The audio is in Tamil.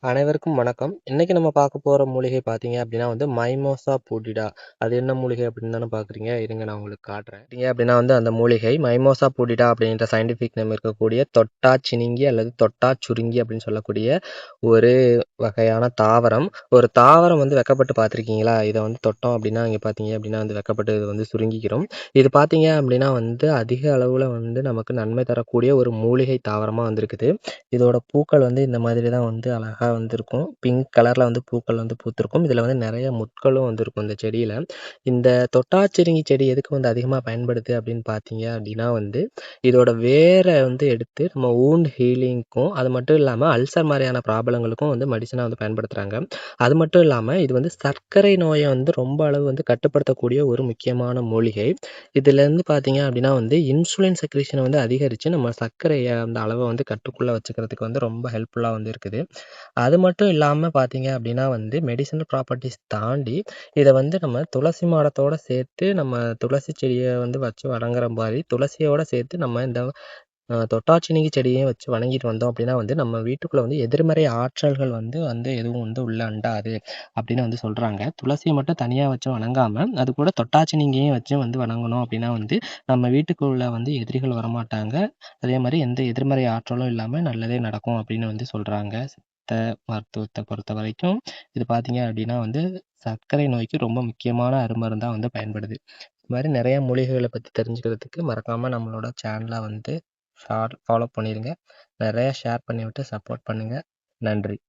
அனைவருக்கும் வணக்கம். இன்னைக்கு நம்ம பார்க்க போற மூலிகை பார்த்தீங்க அப்படின்னா மைமோசா புடிடா. அது என்ன மூலிகை அப்படின்னு தானே பார்க்குறீங்க. இருங்க நான் உங்களுக்கு காட்டுறேன். பார்த்தீங்க அப்படின்னா அந்த மூலிகை மைமோசா புடிடா அப்படின்ற சயின்டிஃபிக் நேம் இருக்கக்கூடிய தொட்டா சினிங்கி அல்லது தொட்டா சுருங்கி அப்படின்னு சொல்லக்கூடிய ஒரு வகையான தாவரம். ஒரு தாவரம் வெக்கப்பட்டு பார்த்துருக்கீங்களா? இதை தொட்டோம் அப்படின்னா இங்கே பார்த்தீங்க அப்படின்னா வெக்கப்பட்டு இது சுருங்கிக்கிறோம். இது பார்த்தீங்க அப்படின்னா அதிக அளவில் நமக்கு நன்மை தரக்கூடிய ஒரு மூலிகை தாவரமாக வந்திருக்குது. இதோட பூக்கள் இந்த மாதிரி தான் அழகா இருக்கும். பிங்க் கலர்ல பூக்கள் பூத்திருக்கும். இதுல நெறைய முட்களும் இருக்கும் இந்த செடியில. இந்த தொட்டாச்சினுங்கி செடி எதுக்கு அதிகமா பயன்படுது அப்படின்னு பார்த்தீங்க அப்படின்னா இதோட வேர எடுத்து நம்ம வூண்ட் ஹீலிங்க்கும், அது மட்டும் இல்லாம அல்சர் மாரியான ப்ராப்ளங்களுக்கும் மெடிசனா பயன்படுத்துறாங்க. அது மட்டும் இல்லாம இது சர்க்கரை நோய ரொம்ப அளவு கட்டுப்படுத்தக்கூடிய ஒரு முக்கியமான மூலிகை. இதுலேருந்து பார்த்தீங்க அப்படின்னா இன்சுலின் செக்ரீஷன அதிகரிச்சு நம்ம சர்க்கரைய அந்த அளவ கட்டுக்குள்ள வச்சுக்கிறதுக்கு ரொம்ப ஹெல்ப்ஃபுல்லா இருக்குது. அது மட்டும் இல்லாம பார்த்தீங்க அப்படின்னா மெடிசினல் ப்ராப்பர்ட்டீஸ் தாண்டி இத நம்ம துளசி மாடத்தோட சேர்த்து நம்ம துளசி செடிய வச்சு வணங்குற மாரி, துளசியோட சேர்த்து நம்ம இந்த தொட்டாச்சினிங்கி செடியையும் வச்சு வணங்கிட்டு வந்தோம் அப்படின்னா நம்ம வீட்டுக்குள்ள எதிர்மறை ஆற்றல்கள் எதுவும் உள்ள அண்டாது அப்படின்னு சொல்றாங்க. துளசிய மட்டும் தனியா வச்சு வணங்காம, அது கூட தொட்டாச்சினிங்கியையும் வச்சு வணங்கணும் அப்படின்னா நம்ம வீட்டுக்குள்ள எதிரிகள் வரமாட்டாங்க. அதே மாரி எந்த எதிர்மறை ஆற்றலும் இல்லாம நல்லதே நடக்கும் அப்படின்னு சொல்றாங்க. சித்த மருத்துவத்த பொறுத்தவரைக்கும் இது பார்த்தீங்க அப்படின்னா சர்க்கரை நோய்க்கு ரொம்ப முக்கியமான அருமருந்தா பயன்படுது. இது மாரி நெறைய மூலிகைகள பத்தி தெரிஞ்சுக்கிறதுக்கு மறக்காம நம்மளோட சேனல ஃபாலோ பண்ணிருங்க. நெறைய ஷேர் பண்ணிவிட்டு சப்போர்ட் பண்ணுங்க. நன்றி.